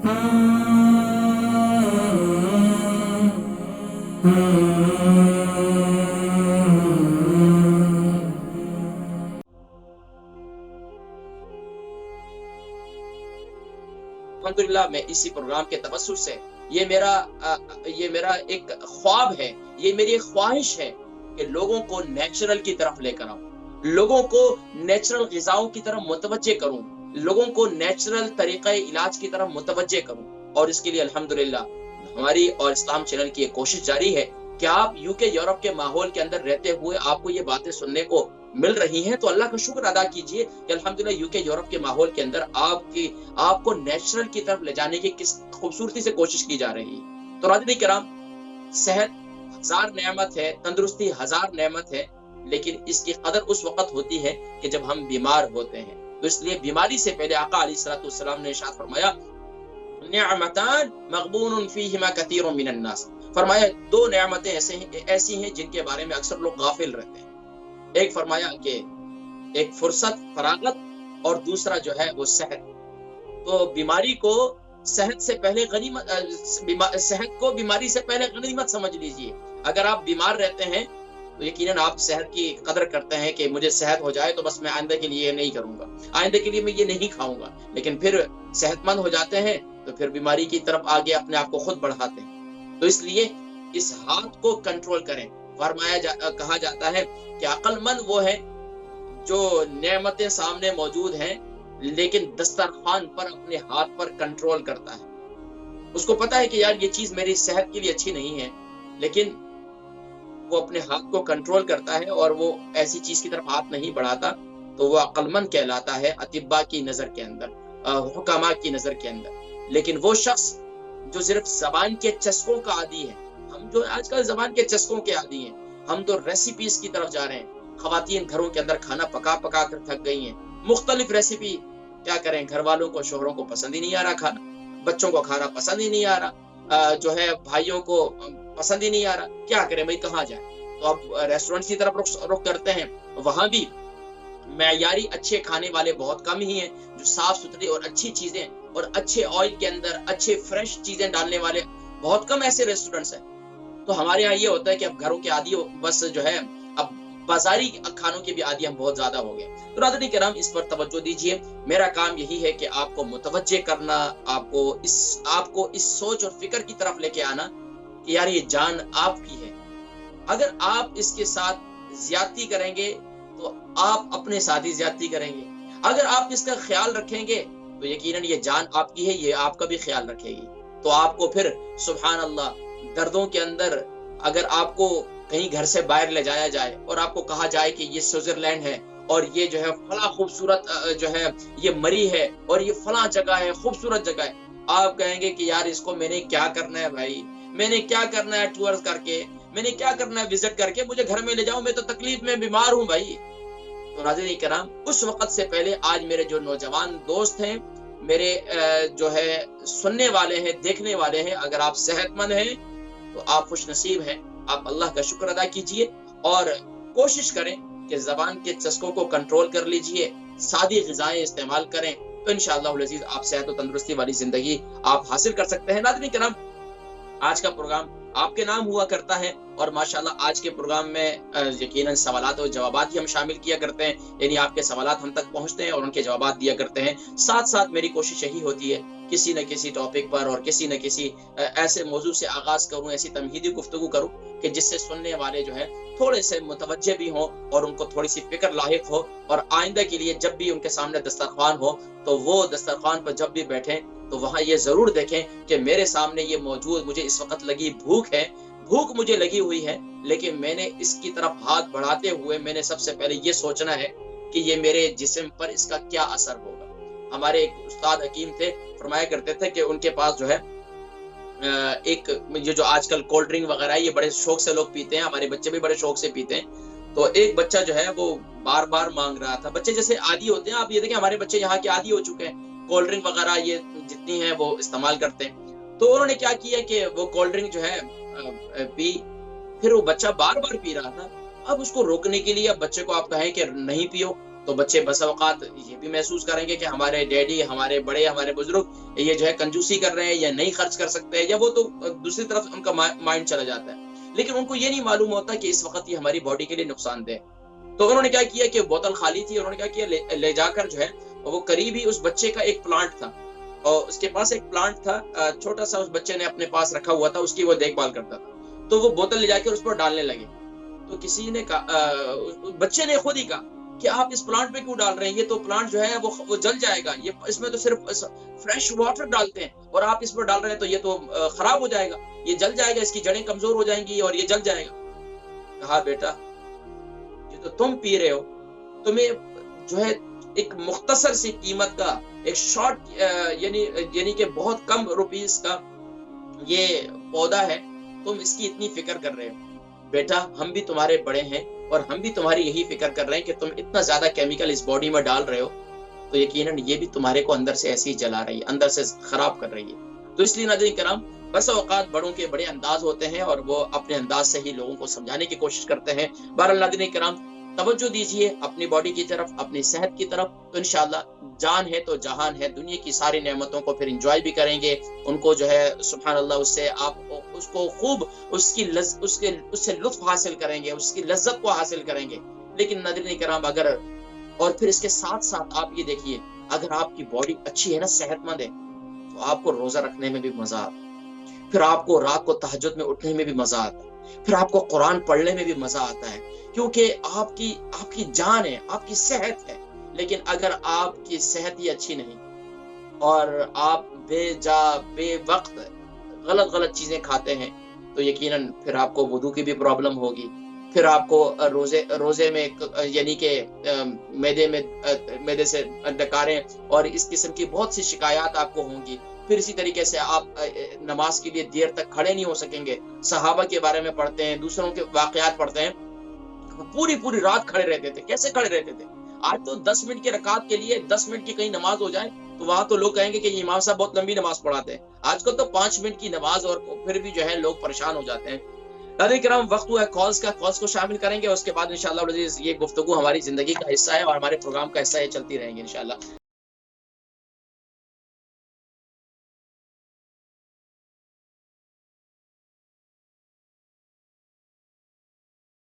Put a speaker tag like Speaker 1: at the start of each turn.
Speaker 1: अल्हम्दुलिल्लाह मैं इसी प्रोग्राम के तवस्सुल से ये मेरा एक ख्वाब है, ये मेरी एक ख्वाहिश है कि लोगों को नेचुरल की तरफ लेकर आऊं, लोगों को नेचुरल ग़िज़ाओं की तरफ मुतवज्जे करूं, लोगों को नेचुरल तरीक़े इलाज की तरफ मुतवज्जे करूं। और इसके लिए अल्हम्दुलिल्लाह हमारी और इस्लाम चैनल की एक कोशिश जारी है कि आप यूके यूरोप के माहौल के अंदर रहते हुए आपको ये बातें सुनने को मिल रही हैं, तो अल्लाह का शुक्र अदा कीजिए कि अल्हम्दुलिल्लाह यूके यूरोप के माहौल के अंदर आपको नेचुरल की तरफ ले जाने की किस खूबसूरती से कोशिश की जा रही है। तो नाज़रीन किराम, सेहत हज़ार नेमत है, तंदुरुस्ती हज़ार नेमत है, लेकिन इसकी कदर उस वक़्त होती है कि जब हम बीमार होते हैं। तो इसलिए बीमारी से पहले आका अलैहिस्सलातु वस्सलाम ने इरशाद फरमाया, निअमतान मग़बूनुन फ़ीहिमा कसीरुम मिनन नास, फरमाया दो नेमतें ऐसी हैं जिनके बारे में अक्सर लोग गाफिल रहते हैं। एक फरमाया कि एक फुर्सत, फरागत, और दूसरा जो है वो सेहत। तो बीमारी को सेहत से पहले गनीमत, सेहत को बीमारी से पहले गनीमत समझ लीजिए। अगर आप बीमार रहते हैं तो यकीनन आप सेहत की कदर करते हैं कि मुझे सेहत हो जाए तो बस मैं आइंदा के लिए ये नहीं करूंगा, आइंदा के लिए मैं ये नहीं खाऊंगा। लेकिन फिर सेहतमंद हो जाते हैं तो फिर बीमारी की तरफ आगे अपने आप को खुद बढ़ाते हैं। तो इसलिए इस हाथ को कंट्रोल करें। कहा जाता है कि अक्लमंद वो है जो नेमतें सामने मौजूद हैं लेकिन दस्तरखान पर अपने हाथ पर कंट्रोल करता है। उसको पता है कि यार ये चीज मेरी सेहत के लिए अच्छी नहीं है, लेकिन वो अपने हाथ को कंट्रोल करता है और वो ऐसी चीज की तरफ हाथ नहीं बढ़ाता, तो वो अक्लमंद कहलाता है अतिब्बा की नजर के अंदर, हुकामा की नजर के अंदर। लेकिन वो शख्स जो सिर्फ जबान के चस्कों का आदी है, हम जो आजकल जबान के चस्कों के आदी हैं, हम तो रेसिपीज की तरफ जा रहे हैं। खवातीन घरों के अंदर खाना पका पका कर थक गई हैं, मुख्तलिफ रेसिपी, क्या करें, घर वालों को, शोहरों को पसंद ही नहीं आ रहा खाना, बच्चों को खाना पसंद ही नहीं आ रहा, जो है भाइयों को पसंद ही नहीं आ रहा, क्या करें भाई, कहाँ जाए। तो अब रेस्टोरेंट की तरफ रुख करते हैं, वहां भी मेयारी अच्छे खाने वाले बहुत कम ही हैं, जो साफ सुथरी और अच्छी चीजें और अच्छे ऑयल के अंदर अच्छे फ्रेश चीजें डालने वाले बहुत कम ऐसे रेस्टोरेंट्स हैं। तो हमारे यहाँ ये होता है कि अब घरों के आदी बस जो है, अब बाजारी खानों के भी आदी हम बहुत ज्यादा हो गए। तो नाज़रीन किराम, इस पर तवज्जो दीजिए। मेरा काम यही है कि आपको मुतवज्जे करना, आपको इस सोच और फिक्र की तरफ लेके आना कि यार ये जान आपकी है। अगर आप इसके साथ ज्यादती करेंगे तो आप अपने साथ ही ज्यादती करेंगे। अगर आप इसका ख्याल रखेंगे तो यकीनन ये जान आपकी है, ये आपका भी ख्याल रखेगी। तो आपको फिर सुभान अल्लाह, दर्दों के अंदर अगर आपको कहीं घर से बाहर ले जाया जाए और आपको कहा जाए कि ये स्विट्जरलैंड है और ये जो है फला खूबसूरत जो है ये मरी है और ये फला जगह है, खूबसूरत जगह है, आप कहेंगे कि यार इसको मैंने क्या करना है भाई, मैंने क्या करना है टूर करके, मैंने क्या करना है विजिट करके, मुझे घर में ले जाओ, मैं तो तकलीफ में बीमार हूँ भाई। तो नाज़रीन किराम, उस वक्त से पहले आज मेरे जो नौजवान दोस्त हैं, मेरे जो है सुनने वाले हैं, देखने वाले हैं, अगर आप सेहतमंद हैं तो आप खुश नसीब हैं। आप अल्लाह का शुक्र अदा कीजिए और कोशिश करें कि ज़बान के चस्कों को कंट्रोल कर लीजिए, सादी ग़िज़ाएं इस्तेमाल करें, तो इंशाअल्लाह अज़ीज़ आप सेहत और तंदुरुस्ती वाली ज़िंदगी आप हासिल कर सकते हैं। नाज़रीन किराम, आज का प्रोग्राम आपके नाम हुआ करता है और माशाल्लाह आज के प्रोग्राम में यकीनन सवालात और जवाबात ही हम शामिल किया करते हैं, यानी आपके सवालात हम तक पहुंचते हैं और उनके जवाबात दिया करते हैं। साथ साथ मेरी कोशिश यही होती है किसी न किसी टॉपिक पर और किसी न किसी ऐसे मौजू से आगाज करूं, ऐसी तमहीदी गुफ्तगू करूं कि जिससे सुनने वाले जो है थोड़े से मुतवज्जे भी हों और उनको थोड़ी सी फिक्र लाहिक हो, और आइंदा के लिए जब भी उनके सामने दस्तरखान हो तो वो दस्तरखान पर जब भी बैठें तो वहाँ ये जरूर देखें कि मेरे सामने ये मौजूद, मुझे इस वक्त लगी भूख है, भूख मुझे लगी हुई है, लेकिन मैंने इसकी तरफ हाथ बढ़ाते हुए मैंने सबसे पहले ये सोचना है कि ये मेरे जिस्म पर इसका क्या असर होगा। हमारे एक उस्ताद हकीम थे, फरमाया करते थे कि उनके पास जो है एक ये जो आजकल कोल्ड ड्रिंक वगैरह है ये बड़े शौक से लोग पीते हैं, हमारे बच्चे भी बड़े शौक से पीते हैं। तो एक बच्चा जो है वो बार बार मांग रहा था, बच्चे जैसे आदी होते हैं, आप ये देखें हमारे बच्चे यहाँ के आदी हो चुके हैं, कोल्ड ड्रिंक वगैरह ये जितनी है वो इस्तेमाल करते हैं। तो उन्होंने क्या किया कि वो कोल्ड ड्रिंक जो है पी, फिर वो बच्चा बार बार पी रहा था। अब उसको रोकने के लिए अब बच्चे को आप कहें कि नहीं पियो, تو بچے بس اوقات یہ بھی محسوس کریں گے کہ ہمارے ڈیڈی، ہمارے بڑے، ہمارے بزرگ یہ جو ہے کنجوسی کر رہے ہیں یا نہیں خرچ کر سکتے ہیں، یا وہ تو دوسری طرف ان کا مائنڈ چلا جاتا ہے، لیکن ان کو یہ نہیں معلوم ہوتا کہ اس وقت یہ ہماری باڈی کے لیے نقصان دہ ہے۔ تو انہوں نے کیا کیا کہ بوتل خالی تھی، انہوں نے کیا کیا لے جا کر جو ہے وہ قریب ہی اس بچے کا ایک پلانٹ تھا، اور اس کے پاس ایک پلانٹ تھا چھوٹا سا، اس بچے نے اپنے پاس رکھا ہوا تھا، اس کی وہ دیکھ بھال کرتا تھا، تو وہ بوتل لے جا کر اس پر ڈالنے لگے۔ تو کسی نے کہا، بچے نے خود ہی کہا کہ آپ اس پلانٹ پہ کیوں ڈال رہے ہیں، یہ تو پلانٹ جو ہے وہ جل جائے گا، یہ اس میں تو صرف فریش واٹر ڈالتے ہیں اور آپ اس پر ڈال رہے ہیں تو یہ تو خراب ہو جائے گا، یہ جل جائے گا، اس کی جڑیں کمزور ہو جائیں گی اور یہ جل جائے گا۔ کہا بیٹا یہ تو تم پی رہے ہو، تمہیں جو ہے ایک مختصر سی قیمت کا ایک شارٹ یعنی کہ بہت کم روپیز کا یہ پودا ہے، تم اس کی اتنی فکر کر رہے ہو۔ بیٹا ہم بھی تمہارے بڑے ہیں اور ہم بھی تمہاری یہی فکر کر رہے ہیں کہ تم اتنا زیادہ کیمیکل اس باڈی میں ڈال رہے ہو تو یقیناً یہ بھی تمہارے کو اندر سے ایسے ہی جلا رہی ہے، اندر سے خراب کر رہی ہے۔ تو اس لیے ناظرین کرام، بس اوقات بڑوں کے بڑے انداز ہوتے ہیں اور وہ اپنے انداز سے ہی لوگوں کو سمجھانے کی کوشش کرتے ہیں۔ بہرحال ناظرین کرام، توجہ دیجیے اپنی باڈی کی طرف، اپنی صحت کی طرف، تو انشاءاللہ جان ہے تو جہان ہے، دنیا کی ساری نعمتوں کو پھر انجوائے بھی کریں گے، ان کو جو ہے سبحان اللہ اس سے آپ اس کو خوب اس سے لطف حاصل کریں گے، اس کی لذت کو حاصل کریں گے۔ لیکن ناظرین کرام اگر، اور پھر اس کے ساتھ ساتھ آپ یہ دیکھیے، اگر آپ کی باڈی اچھی ہے نا، صحت مند ہے، تو آپ کو روزہ رکھنے میں بھی مزہ آتا ہے، پھر آپ کو رات کو تہجد میں اٹھنے میں بھی مزہ آتا ہے، پھر آپ کو قرآن پڑھنے میں بھی مزہ آتا ہے، کیونکہ آپ کی جان ہے، آپ کی صحت ہے۔ لیکن اگر آپ کی صحت ہی اچھی نہیں اور آپ بے وقت غلط چیزیں کھاتے ہیں، تو یقیناً پھر آپ کو وضو کی بھی پرابلم ہوگی، پھر آپ کو روزے میں یعنی کہ میدے سے ڈکاریں اور اس قسم کی بہت سی شکایات آپ کو ہوں گی۔ پھر اسی طریقے سے آپ نماز کے لیے دیر تک کھڑے نہیں ہو سکیں گے۔ صحابہ کے بارے میں پڑھتے ہیں، دوسروں کے واقعات پڑھتے ہیں، پوری رات کھڑے رہتے تھے۔ کیسے کھڑے رہتے تھے؟ آج تو 10 منٹ کی رکعت کے لیے 10 منٹ کی کہیں نماز ہو جائے تو وہاں تو لوگ کہیں گے کہ یہ امام صاحب بہت لمبی نماز پڑھاتے ہیں۔ آج کل تو 5 منٹ کی نماز اور پھر بھی جو ہے لوگ پریشان ہو جاتے ہیں۔ ناظرین کرام، وقت ہوا ہے کالز کا، کالز کو شامل کریں گے، اس کے بعد انشاءاللہ یہ گفتگو ہماری زندگی کا حصہ ہے اور ہمارے پروگرام کا حصہ ہے، چلتی رہیں گے انشاءاللہ۔